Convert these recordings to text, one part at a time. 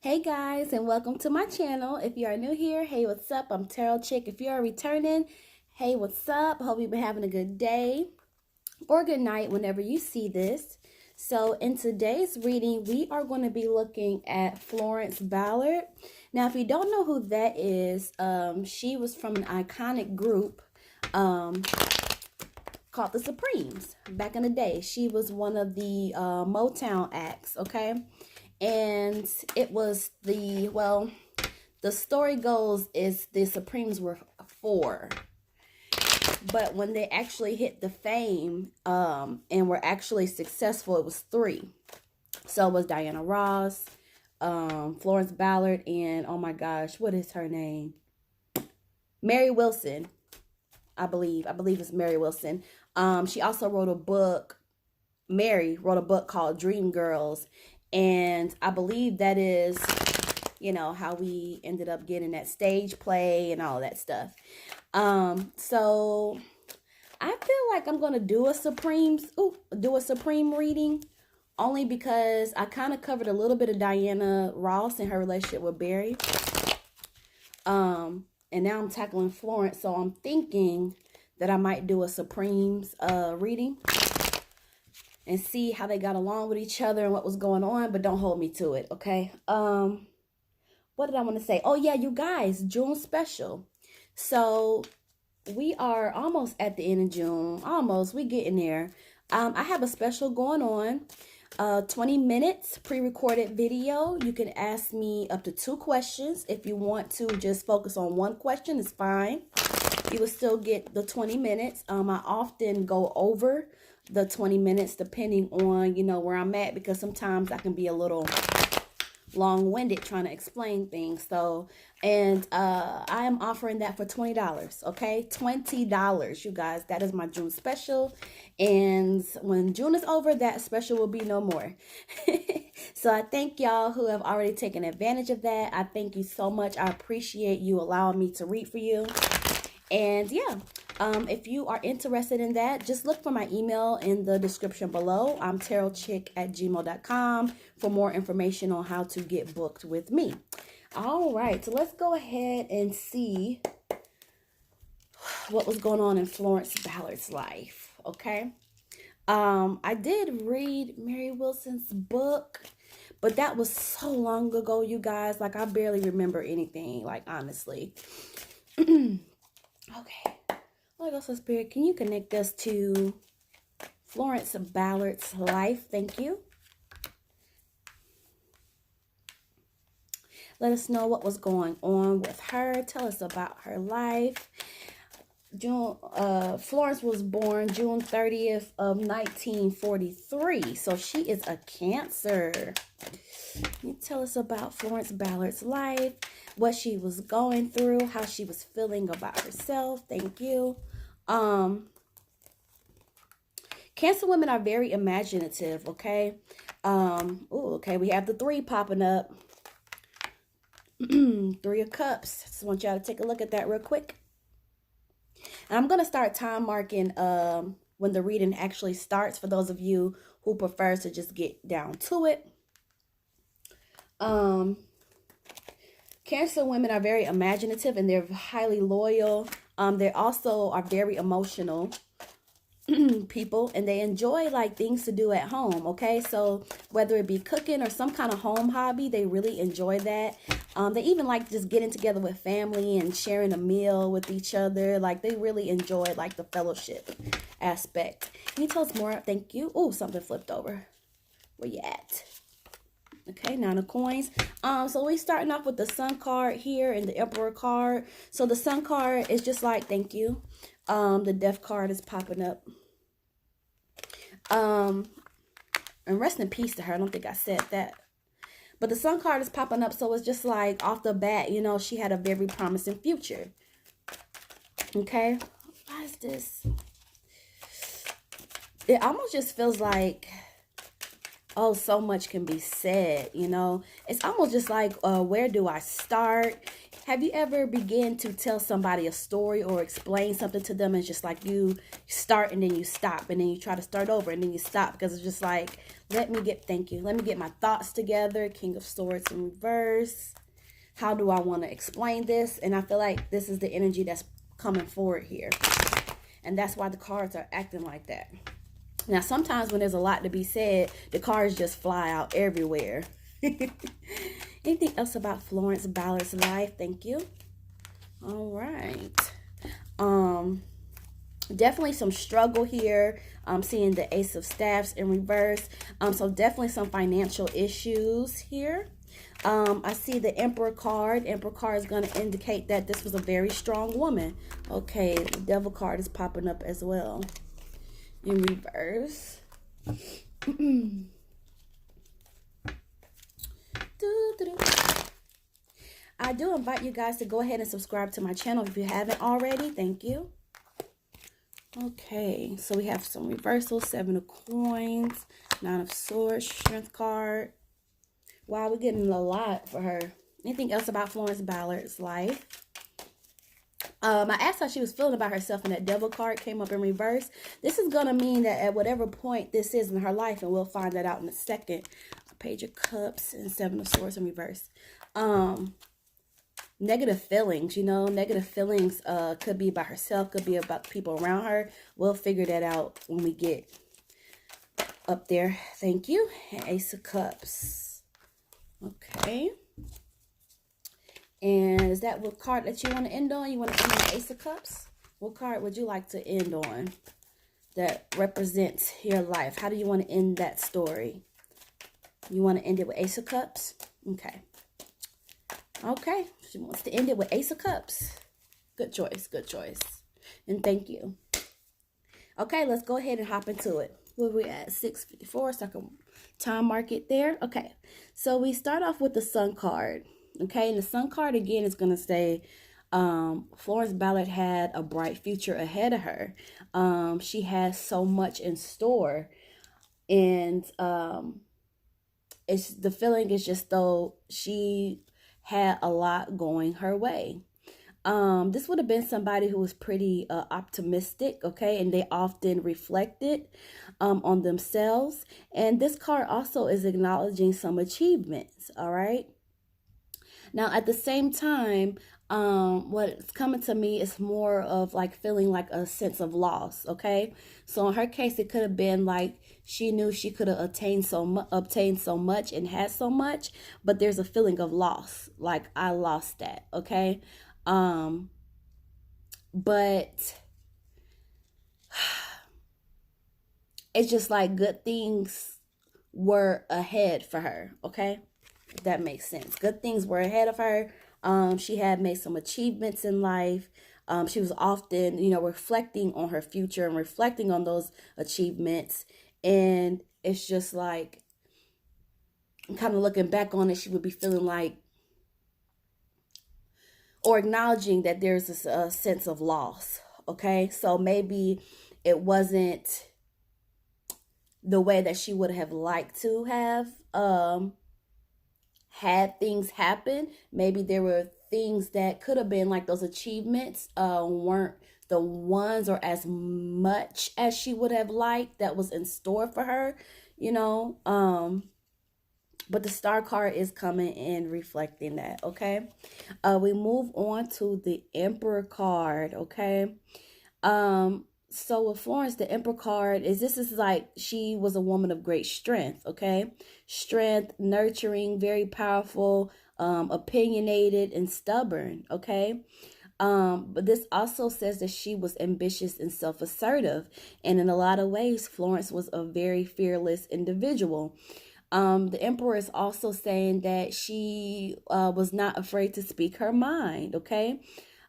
Hey guys, and welcome to my channel. If you are new here, hey, what's up? I'm Imtarotchick. If you are returning, hey, what's up? Hope you've been having a good day or good night whenever you see this. So in today's reading, we are going to be looking at Florence Ballard. Now, if you don't know who that is, she was from an iconic group called the Supremes back in the day. She was one of the Motown acts, okay? And it was the story goes is the Supremes were four, but when they actually hit the fame and were actually successful, it was three. So it was Diana Ross, Florence Ballard, and oh my gosh, what is her name? Mary Wilson, I believe it's Mary Wilson. She also wrote a book. Mary wrote a book called Dream Girls, and I believe that is, how we ended up getting that stage play and all that stuff. So I feel like I'm gonna do a Supreme reading, only because I kind of covered a little bit of Diana Ross and her relationship with Barry. And now I'm tackling Florence, so I'm thinking that I might do a Supremes reading and see how they got along with each other and what was going on, but don't hold me to it, okay? What did I want to say? Oh yeah, you guys, June special. So we are almost at the end of June. Almost, we getting there. I have a special going on. 20 minutes pre-recorded video. You can ask me up to 2 questions. If you want to just focus on one question, it's fine. You will still get the 20 minutes. I often go over the 20 minutes depending on, where I'm at, because sometimes I can be a little long-winded trying to explain things. So, and I am offering that for $20, okay? $20, you guys. That is my June special. And when June is over, that special will be no more. So I thank y'all who have already taken advantage of that. I thank you so much. I appreciate you allowing me to read for you. And yeah, if you are interested in that, just look for my email in the description below. I'm imtarotchick@gmail.com for more information on how to get booked with me. All right, so let's go ahead and see what was going on in Florence Ballard's life, okay? I did read Mary Wilson's book, but that was so long ago, you guys. Like, I barely remember anything, like, honestly. Okay. Holy Ghost of Spirit, can you connect us to Florence Ballard's life? Thank you. Let us know what was going on with her. Tell us about her life. Florence was born June 30th of 1943. So she is a Cancer. Can you tell us about Florence Ballard's life, what she was going through, how she was feeling about herself? Thank you. Cancer women are very imaginative, okay? Okay, we have the 3 popping up. 3 of Cups. Just want y'all to take a look at that real quick. And I'm going to start time marking when the reading actually starts for those of you who prefers to just get down to it. Cancer women are very imaginative and they're highly loyal. They also are very emotional people, and they enjoy like things to do at home, okay? So whether it be cooking or some kind of home hobby, they really enjoy that. They even like just getting together with family and sharing a meal with each other. Like, they really enjoy like the fellowship aspect. Can you tell us more? Thank you. Oh, something flipped over. Where you at? Okay, 9 of Coins. So we're starting off with the Sun card here and the Emperor card. So the Sun card is just like, thank you. The Death card is popping up. And rest in peace to her. I don't think I said that. But the Sun card is popping up, so it's just like off the bat, she had a very promising future. Okay? Why is this? It almost just feels like Oh, so much can be said, you know. It's almost just like, where do I start? Have you ever begin to tell somebody a story or explain something to them? And it's just like you start and then you stop and then you try to start over and then you stop because it's just like, thank you. Let me get my thoughts together. King of Swords in reverse. How do I want to explain this? And I feel like this is the energy that's coming forward here. And that's why the cards are acting like that. Now, sometimes when there's a lot to be said, the cards just fly out everywhere. Anything else about Florence Ballard's life? Thank you. All right. Definitely some struggle here. I'm seeing the Ace of Staffs in reverse. So definitely some financial issues here. I see the Emperor card. Emperor card is going to indicate that this was a very strong woman. Okay, the Devil card is popping up as well in reverse. I do invite you guys to go ahead and subscribe to my channel if you haven't already. Thank you. Okay, so we have some reversals. 7 of Coins, 9 of Swords, Strength card. Wow, we're getting a lot for her. Anything else about Florence Ballard's life? I asked how she was feeling about herself, and that Devil card came up in reverse. This is going to mean that at whatever point this is in her life, and we'll find that out in a second. Page of Cups and 7 of Swords in reverse. Negative feelings, you know, negative feelings could be about herself, could be about the people around her. We'll figure that out when we get up there. Thank you. And Ace of Cups. Okay. And is that what card that you want to end on? You want to end on Ace of Cups? What card would you like to end on that represents your life? How do you want to end that story? You want to end it with Ace of Cups? Okay. Okay. She wants to end it with Ace of Cups. Good choice. Good choice. And thank you. Okay, let's go ahead and hop into it. Where we at? 6:54. So I can time mark it there. Okay. So we start off with the Sun card. Okay, and the Sun card again is going to say Florence Ballard had a bright future ahead of her. She has so much in store, and it's the feeling is just though she had a lot going her way. This would have been somebody who was pretty optimistic, okay, and they often reflected on themselves. And this card also is acknowledging some achievements, all right? Now, at the same time, what's coming to me is more of like feeling like a sense of loss, okay? So in her case, it could have been like she knew she could have obtained so much and had so much, but there's a feeling of loss, like I lost that, okay? But it's just like good things were ahead for her, okay? If that makes sense. Good things were ahead of her. She had made some achievements in life. She was often, you know, reflecting on her future and reflecting on those achievements. And it's just like, kind of looking back on it, she would be feeling like, or acknowledging that there's a sense of loss. Okay. So maybe it wasn't the way that she would have liked to have, had things happen. Maybe there were things that could have been like those achievements weren't the ones or as much as she would have liked that was in store for her, you know. But the Star card is coming in reflecting that, okay? We move on to the Emperor card, okay? So with Florence, the Emperor card this is like she was a woman of great strength, okay? Strength, nurturing, very powerful, opinionated, and stubborn, okay? But this also says that she was ambitious and self-assertive. And in a lot of ways, Florence was a very fearless individual. The Emperor is also saying that she was not afraid to speak her mind, okay?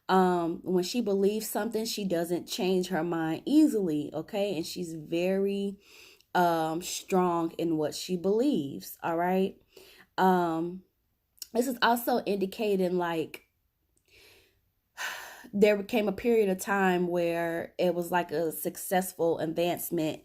When she believes something, she doesn't change her mind easily, okay? And she's very strong in what she believes, all right? This is also indicating like there became a period of time where it was like a successful advancement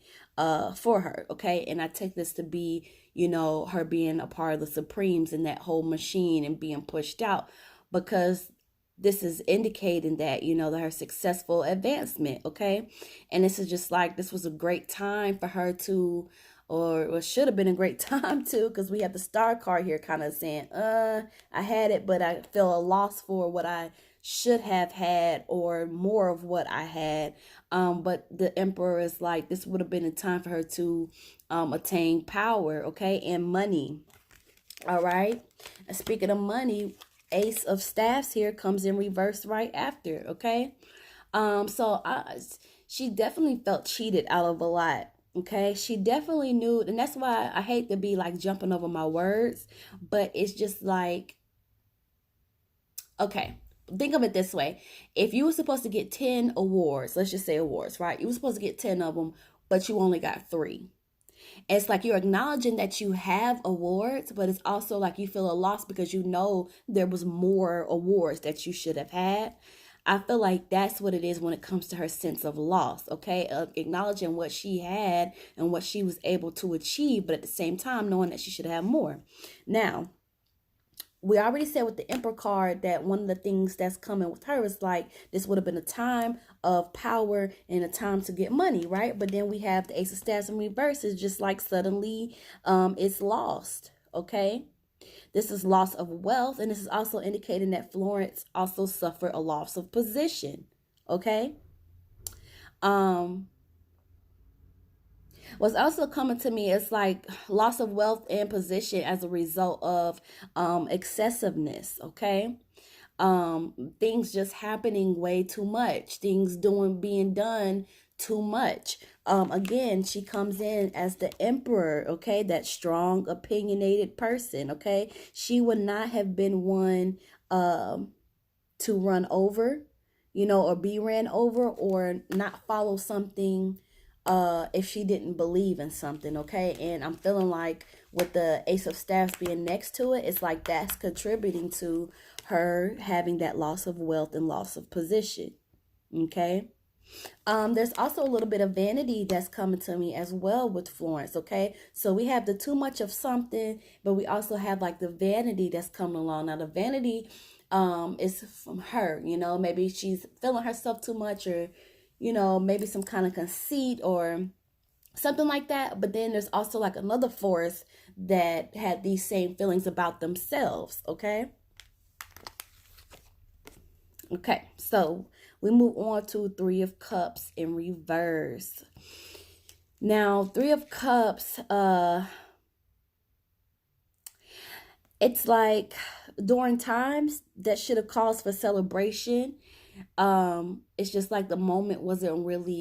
for her, okay? And I take this to be, her being a part of the Supremes and that whole machine and being pushed out, because this is indicating that, that her successful advancement, okay? And this is just like, this was a great time for her to, or should have been a great time too, because we have the star card here kind of saying, I had it, but I feel a loss for what I should have had, or more of what I had. But the Emperor is like, this would have been a time for her to attain power, okay, and money. All right. And speaking of money, Ace of Staffs here comes in reverse right after, okay? She definitely felt cheated out of a lot, okay? She definitely knew, and that's why I hate to be like jumping over my words, but it's just like, okay, think of it this way. If you were supposed to get 10 awards, let's just say awards, right? You were supposed to get 10 of them, but you only got 3. It's like you're acknowledging that you have awards, but it's also like you feel a loss because you know there was more awards that you should have had. I feel like that's what it is when it comes to her sense of loss, okay? Of acknowledging what she had and what she was able to achieve, but at the same time knowing that she should have more. Now, we already said with the Emperor card that one of the things that's coming with her is like, this would have been a time of power and a time to get money, right? But then we have the Ace of Staffs in reverse. It's just like suddenly it's lost, okay? This is loss of wealth, and this is also indicating that Florence also suffered a loss of position, okay? What's also coming to me is like loss of wealth and position as a result of excessiveness, okay? Things just happening way too much, things being done too much. Again, she comes in as the Emperor, okay? That strong, opinionated person, okay? She would not have been one to run over, or be ran over, or not follow something if she didn't believe in something, okay? And I'm feeling like with the Ace of Staffs being next to it, it's like that's contributing to her having that loss of wealth and loss of position, okay? There's also a little bit of vanity that's coming to me as well with Florence, okay? So we have the too much of something, but we also have like the vanity that's coming along. Now the vanity is from her, maybe she's feeling herself too much, or maybe some kind of conceit or something like that. But then there's also like another force that had these same feelings about themselves, okay? Okay, so we move on to Three of Cups in reverse. Now, Three of Cups, it's like during times that should have caused for celebration, it's just like the moment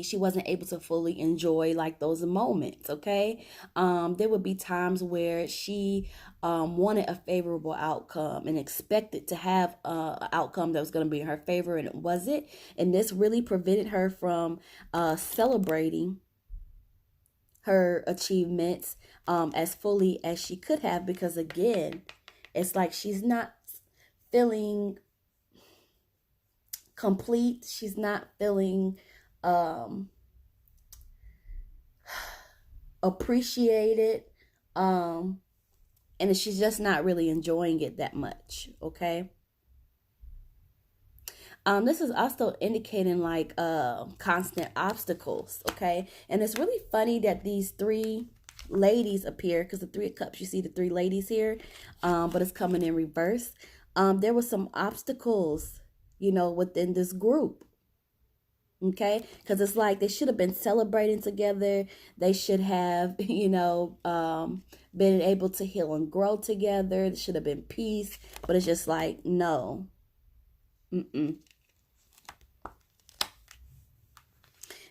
she wasn't able to fully enjoy like those moments, okay? There would be times where she wanted a favorable outcome and expected to have an outcome that was going to be in her favor, and it wasn't. And this really prevented her from celebrating her achievements as fully as she could have, because again, it's like she's not feeling complete. She's not feeling appreciated, and she's just not really enjoying it that much, okay? This is also indicating like constant obstacles, okay? And it's really funny that these 3 ladies appear, because the 3 of Cups, you see the 3 ladies here, but it's coming in reverse. There were some obstacles, within this group, okay? Because it's like they should have been celebrating together. They should have, been able to heal and grow together. There should have been peace, but it's just like, no.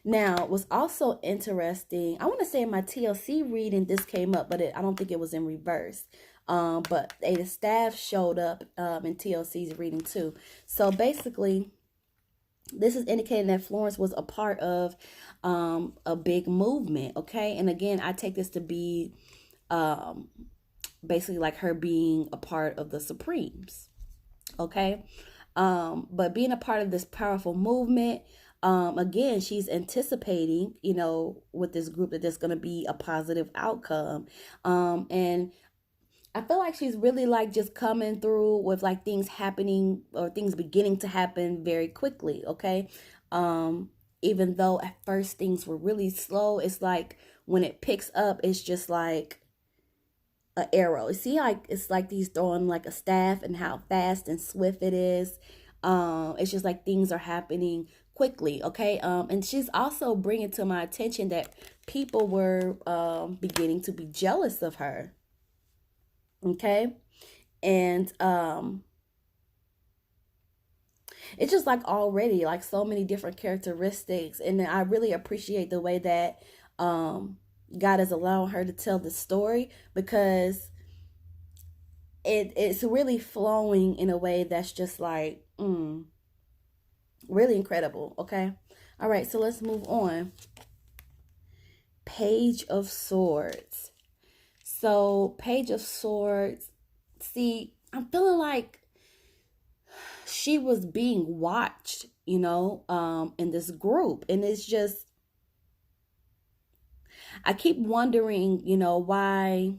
Now, what's also interesting, I want to say in my TLC reading, this came up, but I don't think it was in reverse. But the staff showed up in TLC's reading too. So basically, this is indicating that Florence was a part of a big movement, okay? And again, I take this to be basically like her being a part of the Supremes, okay? But being a part of this powerful movement, Again, she's anticipating, you know, with this group that there's going to be a positive outcome. And I feel like she's really like just coming through with like things happening or things beginning to happen very quickly. Okay. Even though at first things were really slow, it's like when it picks up, it's just like an arrow. You see, like it's like he's throwing like a staff and how fast and swift it is. It's just like things are happening quickly. Okay. And she's also bringing to my attention that people were beginning to be jealous of her. Okay. And it's just like already like so many different characteristics, and I really appreciate the way that God is allowing her to tell the story, because it's really flowing in a way that's just like really incredible. Okay. All right, so let's move on. Page of Swords. So Page of Swords, see, I'm feeling like she was being watched, you know, in this group. And it's just, I keep wondering, you know, why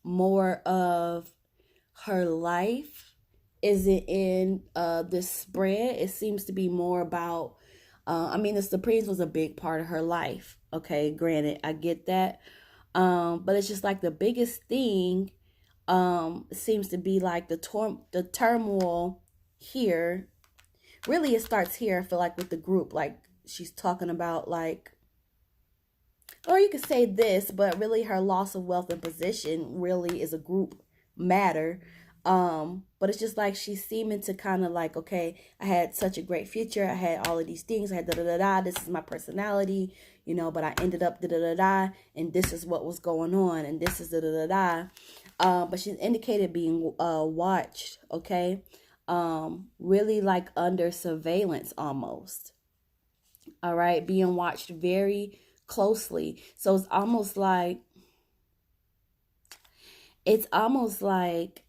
more of her life isn't in this spread. It seems to be more about, I mean, the Supremes was a big part of her life. Okay, granted, I get that. But it's just like the biggest thing seems to be like the turmoil here. Really, it starts here, I feel like, with the group. Like, she's talking about, like, or you could say this, but really her loss of wealth and position really is a group matter. But it's just like she's seeming to kind of like, okay, I had such a great future. I had all of these things. I had da-da-da-da. This is my personality, you know, but I ended up da-da-da-da. And this is what was going on. And this is da-da-da-da. But she's indicated being watched, okay? Really like under surveillance almost. All right, being watched very closely. So it's almost like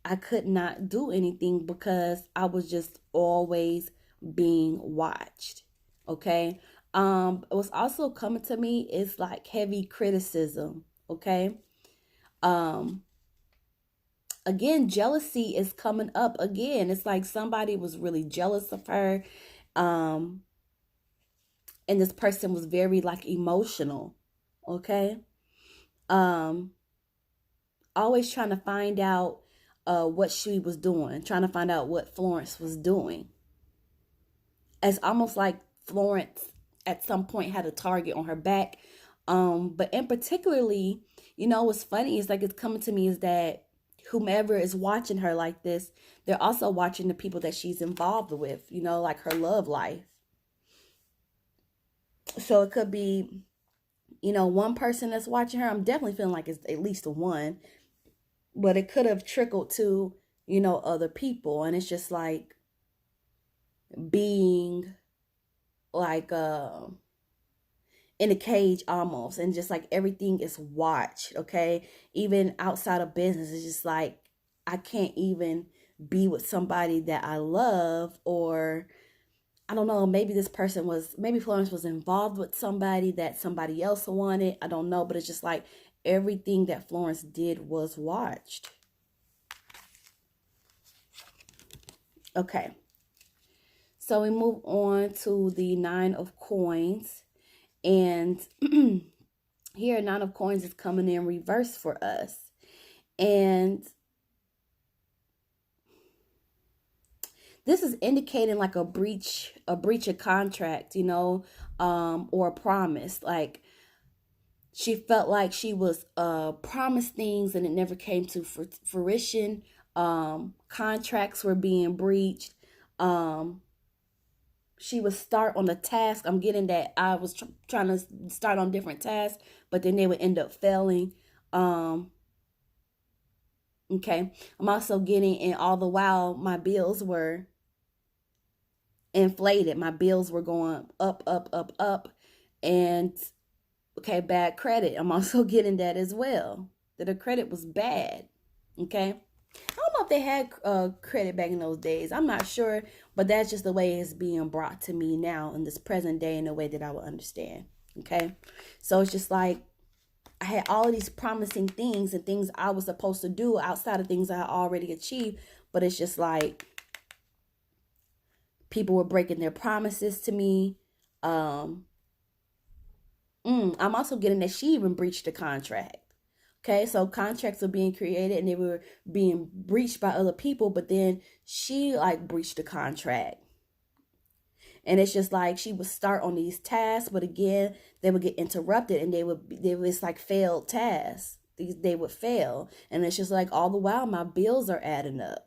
I could not do anything because I was just always being watched. Okay. What's also coming to me is like heavy criticism. Okay. Again, jealousy is coming up again. It's like somebody was really jealous of her. And this person was very like emotional. Okay. Always trying to find out what she was doing, trying to find out what Florence was doing. It's almost like Florence at some point had a target on her back. But in particularly, you know, what's funny is like it's coming to me is that whomever is watching her like this, they're also watching the people that she's involved with, you know, like her love life. So it could be, you know, one person that's watching her. I'm definitely feeling like it's at least one, but it could have trickled to, you know, other people. And it's just like being like in a cage almost, and just like everything is watched. Okay, even outside of business, it's just like I can't even be with somebody that I love, or I don't know, maybe Florence was involved with somebody that somebody else wanted. I don't know, but it's just like everything that Florence did was watched. Okay. So we move on to the Nine of Coins. And here, Nine of Coins is coming in reverse for us. And this is indicating like a breach of contract, you know, or a promise. Like she felt like she was promised things and it never came to fruition. Contracts were being breached. She would start on a task. I'm getting that I was trying to start on different tasks, but then they would end up failing. Okay. I'm also getting, and all the while my bills were inflated. My bills were going up, up, up, up. And okay, bad credit. I'm also getting that as well. That the credit was bad. Okay. I don't know they had credit back in those days. I'm not sure, but that's just the way it's being brought to me now in this present day in a way that I will understand. Okay, so it's just like I had all of these promising things and things I was supposed to do outside of things I already achieved, but it's just like people were breaking their promises to me. I'm also getting that she even breached the contract. Okay, so contracts were being created and they were being breached by other people, but then she like breached the contract. And it's just like she would start on these tasks, but again, they would get interrupted and they was like failed tasks. They would fail. And it's just like all the while my bills are adding up.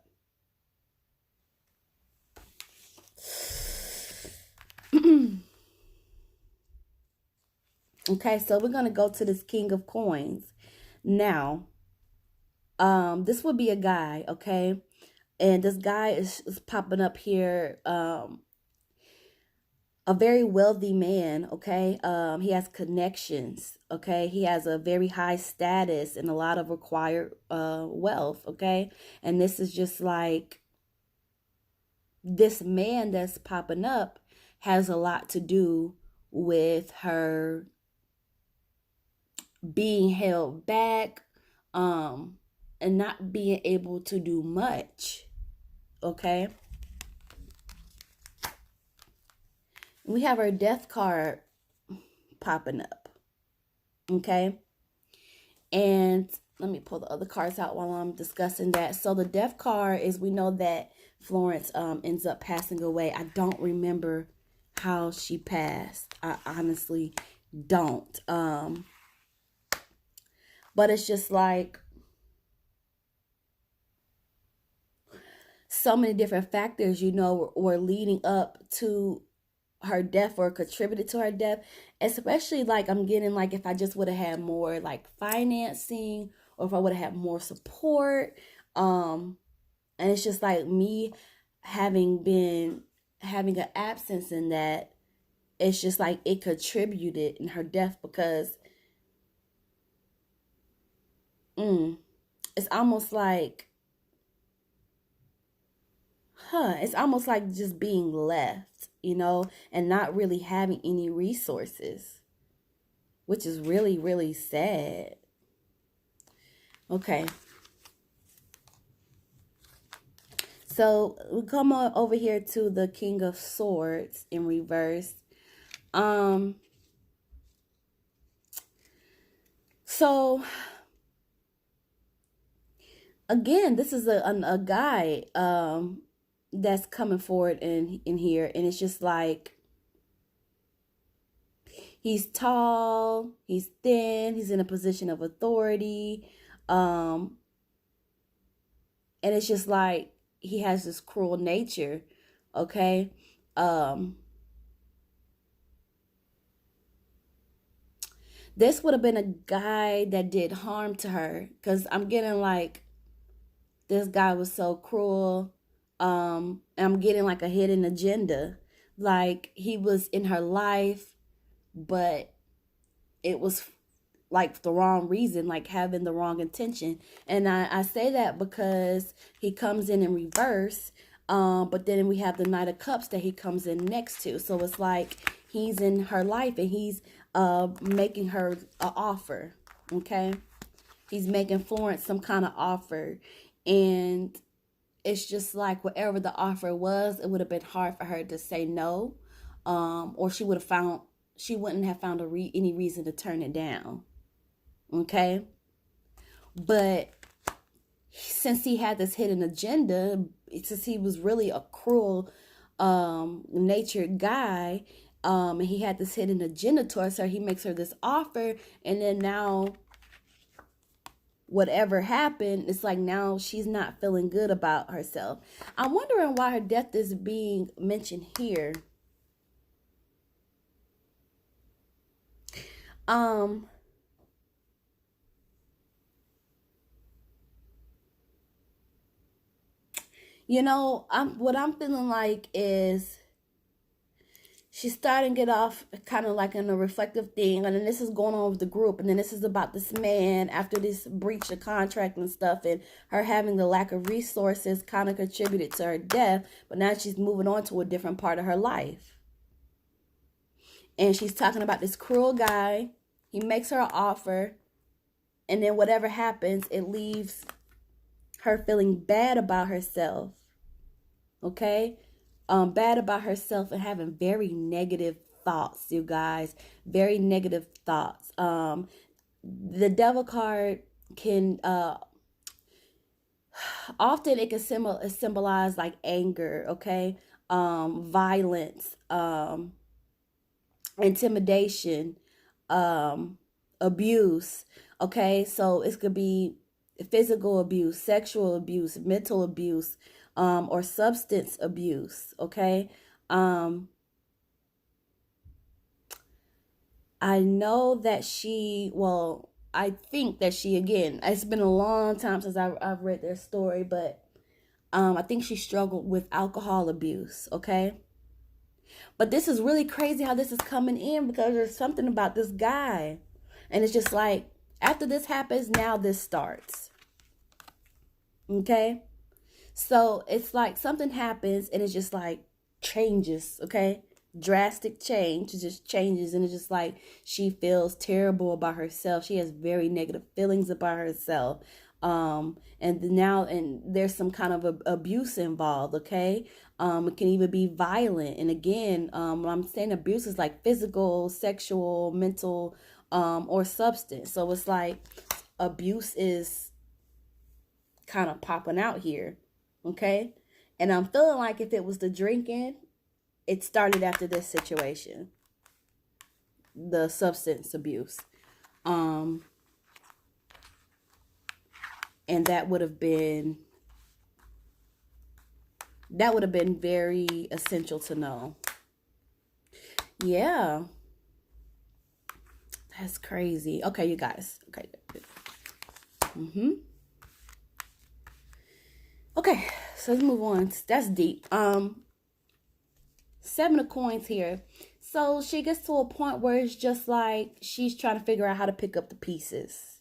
Okay, so we're gonna go to this King of Coins. Now, this would be a guy, okay? And this guy is popping up here, a very wealthy man, okay? He has connections, okay? He has a very high status and a lot of required wealth, okay? And this is just like this man that's popping up has a lot to do with her being held back, and not being able to do much, okay? We have our death card popping up, okay? And let me pull the other cards out while I'm discussing that. So the death card is, we know that Florence ends up passing away. I don't remember how she passed. I honestly don't. But it's just like so many different factors, you know, were leading up to her death or contributed to her death. Especially like I'm getting like if I just would have had more like financing or if I would have had more support. And it's just like me having an absence in that, it's just like it contributed in her death because it's almost like it's almost like just being left, you know, and not really having any resources, which is really, really sad. Okay. So we come on over here to the King of Swords in reverse. So again, this is a guy that's coming forward in here, and it's just like he's tall, he's thin, he's in a position of authority, and it's just like he has this cruel nature, okay? This would have been a guy that did harm to her, because I'm getting like this guy was so cruel. And I'm getting like a hidden agenda. Like he was in her life, but it was like the wrong reason, like having the wrong intention. And I say that because he comes in reverse. But then we have the Knight of Cups that he comes in next to. So it's like he's in her life and he's making her an offer. Okay. He's making Florence some kind of offer. And it's just like whatever the offer was, it would have been hard for her to say no. Or she wouldn't have found any reason to turn it down. Okay. But since he had this hidden agenda, since he was really a cruel natured guy, and he had this hidden agenda towards her, he makes her this offer, and then now whatever happened, it's like now she's not feeling good about herself. I'm wondering why her death is being mentioned here. You know, what I'm feeling like is she's starting it off kind of like in a reflective thing, and then this is going on with the group, and then this is about this man after this breach of contract and stuff, and her having the lack of resources kind of contributed to her death, but now she's moving on to a different part of her life. And she's talking about this cruel guy. He makes her an offer, and then whatever happens, it leaves her feeling bad about herself. Okay? Bad about herself and having very negative thoughts, you guys. Very negative thoughts. The devil card can often it can symbolize like anger, okay? Violence, intimidation, abuse, okay? So it could be physical abuse, sexual abuse, mental abuse, or substance abuse, okay? I know that I think that she, again, it's been a long time since I've read their story, but I think she struggled with alcohol abuse, okay? But this is really crazy how this is coming in, because there's something about this guy. And it's just like, after this happens, now this starts. Okay? So it's like something happens and it's just like changes, okay? Drastic change. It just changes, and it's just like she feels terrible about herself. She has very negative feelings about herself. And there's some kind of abuse involved, okay? It can even be violent. And again, when I'm saying abuse is like physical, sexual, mental, or substance. So it's like abuse is kind of popping out here, okay? And I'm feeling like if it was the drinking, it started after this situation, the substance abuse. And that would have been very essential to know. Yeah. That's crazy. Okay, you guys. Okay. Okay, so let's move on. That's deep. 7 of coins here. So she gets to a point where it's just like she's trying to figure out how to pick up the pieces.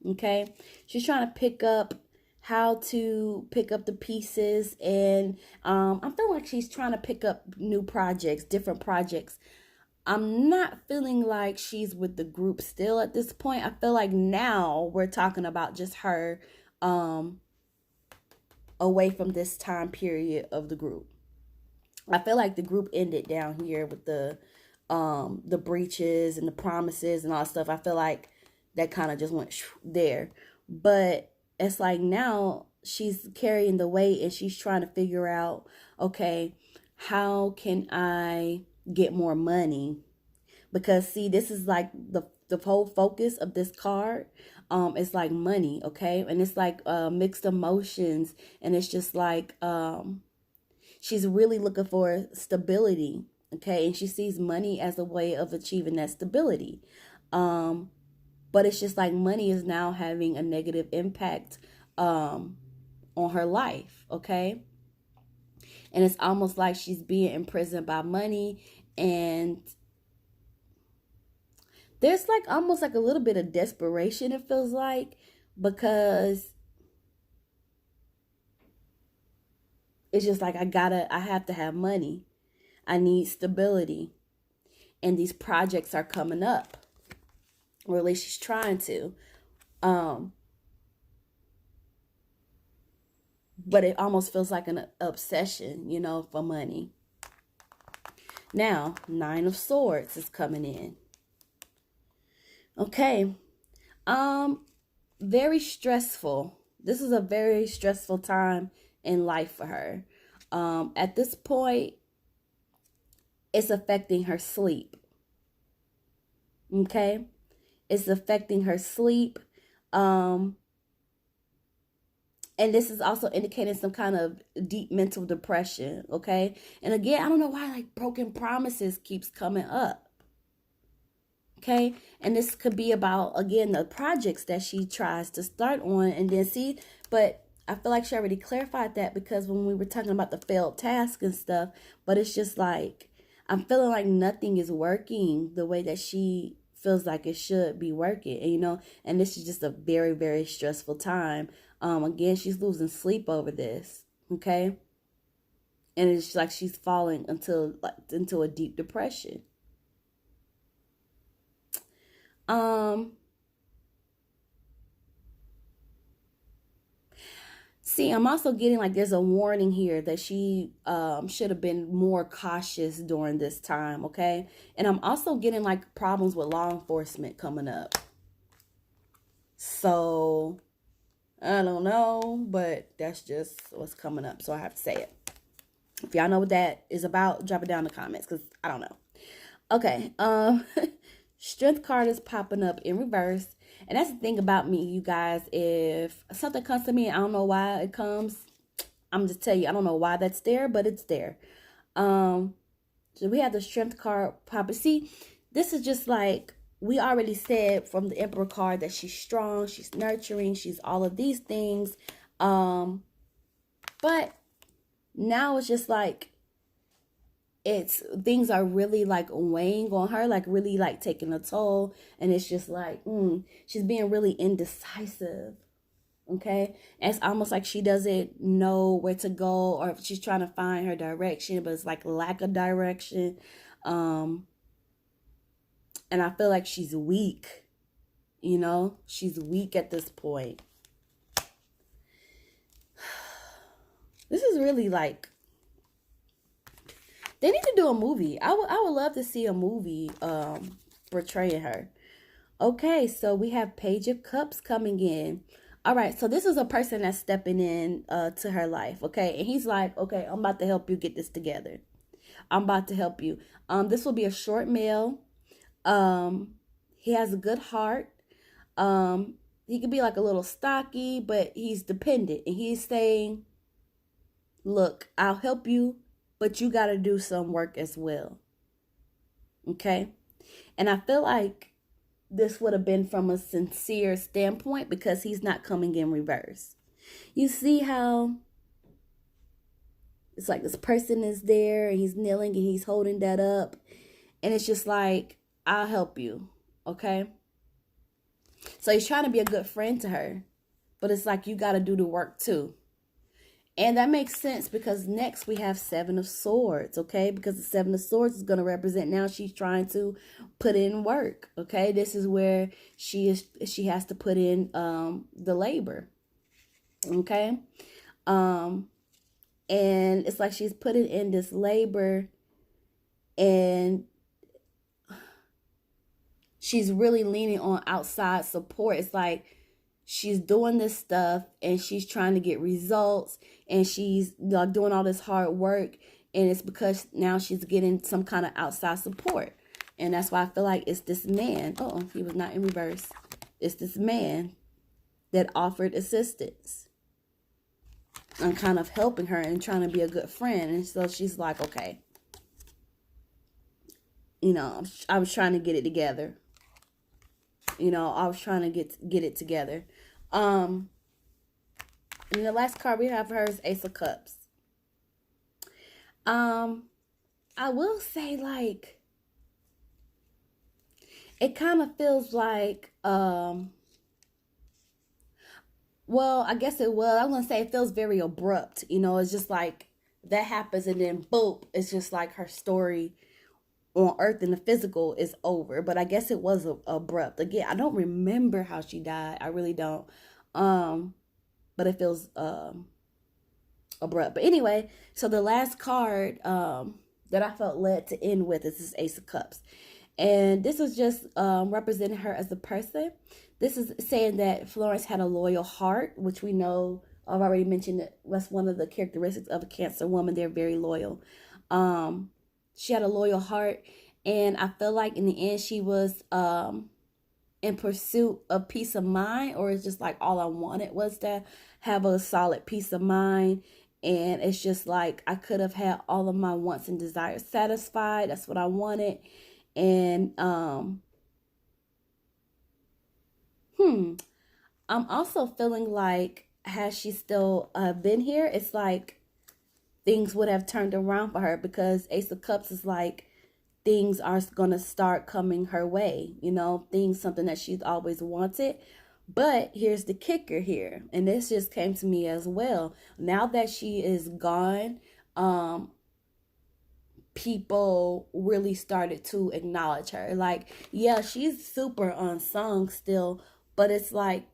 Okay? She's trying to pick up how to pick up the pieces, and I feel like she's trying to pick up new projects, different projects. I'm not feeling like she's with the group still at this point. I feel like now we're talking about just her away from this time period of the group. I feel like the group ended down here with the breaches and the promises and all that stuff. I feel like that kind of just went there. But it's like now she's carrying the weight and she's trying to figure out, okay, how can I get more money? Because see, this is like the whole focus of this card. It's like money, okay? And it's like mixed emotions, and it's just like she's really looking for stability, okay? And she sees money as a way of achieving that stability. But it's just like money is now having a negative impact on her life, okay? And it's almost like she's being imprisoned by money, and there's like almost like a little bit of desperation, it feels like, because it's just like I have to have money. I need stability. And these projects are coming up. Or at least she's trying to. But it almost feels like an obsession, for money. Now, 9 of Swords is coming in. Okay. Very stressful. This is a very stressful time in life for her. At this point, it's affecting her sleep. Okay? It's affecting her sleep. And this is also indicating some kind of deep mental depression, okay? And again, I don't know why like broken promises keeps coming up. Okay? And this could be about, again, the projects that she tries to start on and then see, but I feel like she already clarified that, because when we were talking about the failed task and stuff, but it's just like, I'm feeling like nothing is working the way that she feels like it should be working. And, you know, and this is just a very, very stressful time. Again, she's losing sleep over this. Okay. And it's like she's falling into a deep depression. See, I'm also getting like there's a warning here that she should have been more cautious during this time, okay? And I'm also getting like problems with law enforcement coming up. So, I don't know, but that's just what's coming up, so I have to say it. If y'all know what that is about, drop it down in the comments, because I don't know. Okay, Strength card is popping up in reverse. And that's the thing about me, you guys. If something comes to me, I don't know why it comes. I'm just tell you, I don't know why that's there, but it's there. So we have the Strength card popping. See, this is just like we already said from the Emperor card that she's strong, she's nurturing, she's all of these things. But now it's just like it's things are really like weighing on her, like really like taking a toll, and it's just like she's being really indecisive. Okay, and it's almost like she doesn't know where to go, or if she's trying to find her direction, but it's like lack of direction. And I feel like she's weak. You know, she's weak at this point. This is really like, they need to do a movie. I would love to see a movie portraying her. Okay, so we have Page of Cups coming in. All right, so this is a person that's stepping in to her life, okay? And he's like, okay, I'm about to help you get this together. I'm about to help you. This will be a short male. He has a good heart. He could be like a little stocky, but he's dependent. And he's saying, look, I'll help you, but you got to do some work as well. Okay? And I feel like this would have been from a sincere standpoint because he's not coming in reverse. You see how it's like this person is there and he's kneeling and he's holding that up. And it's just like, I'll help you. Okay? So he's trying to be a good friend to her. But it's like you got to do the work too. And that makes sense because next we have Seven of Swords, okay? Because the Seven of Swords is going to represent now she's trying to put in work, okay? This is where she has to put in the labor, okay? And it's like she's putting in this labor and she's really leaning on outside support. It's like she's doing this stuff and she's trying to get results and she's doing all this hard work, and it's because now she's getting some kind of outside support. And that's why I feel like it's this man. Oh, he was not in reverse. It's this man that offered assistance and kind of helping her and trying to be a good friend. And so she's like, okay, you know, I was trying to get it together. You know, I was trying to get it together. And the last card we have for her is Ace of Cups. I will say, like, it kind of feels like, well, I guess it will. I'm going to say it feels very abrupt. You know, it's just like that happens and then boom, it's just like her story on earth and the physical is over. But I guess it was abrupt. Again, I don't remember how she died. I really don't. But it feels abrupt. But anyway, so the last card that I felt led to end with is this Ace of Cups. And this is just representing her as a person. This is saying that Florence had a loyal heart, which we know, I've already mentioned that that's one of the characteristics of a Cancer woman. They're very loyal. She had a loyal heart, and I feel like in the end she was in pursuit of peace of mind, or it's just like all I wanted was to have a solid peace of mind. And it's just like I could have had all of my wants and desires satisfied. That's what I wanted. And I'm also feeling like had she still been here, it's like things would have turned around for her, because Ace of Cups is like things are going to start coming her way, you know, things, something that she's always wanted. But here's the kicker here, and this just came to me as well. Now that she is gone, people really started to acknowledge her. Like, yeah, she's super unsung still, but it's like,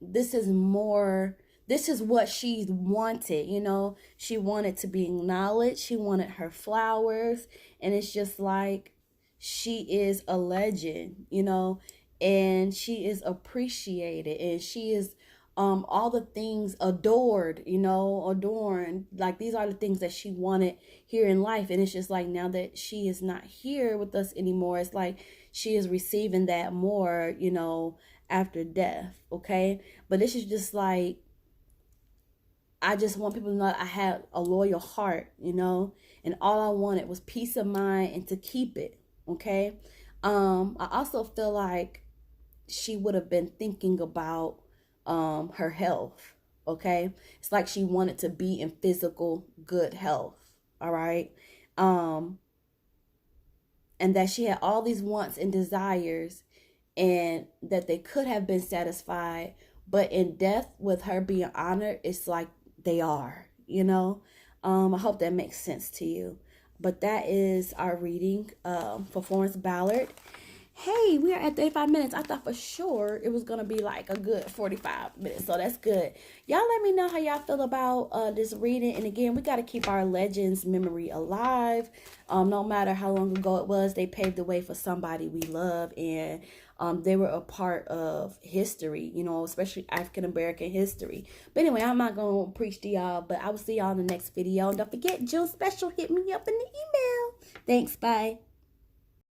this is more, this is what she wanted, you know. She wanted to be acknowledged, she wanted her flowers, and it's just like, she is a legend, you know, and she is appreciated, and she is all the things, adored, you know, adorned. Like, these are the things that she wanted here in life. And it's just like, now that she is not here with us anymore, it's like she is receiving that more, you know, after death. Okay, but this is just like, I just want people to know I had a loyal heart, you know, and all I wanted was peace of mind and to keep it. Okay, I also feel like she would have been thinking about her health. Okay, it's like she wanted to be in physical good health. All right, and that she had all these wants and desires, and that they could have been satisfied, but in death, with her being honored, it's like they are, you know. I hope that makes sense to you. But that is our reading for Florence Ballard. Hey, we are at 35 minutes. I thought for sure it was going to be like a good 45 minutes. So that's good. Y'all let me know how y'all feel about this reading. And again, we got to keep our legends memory alive. No matter how long ago it was, they paved the way for somebody we love. And they were a part of history, you know, especially African-American history. But anyway, I'm not going to preach to y'all, but I will see y'all in the next video. And don't forget, June Special, hit me up in the email. Thanks, bye.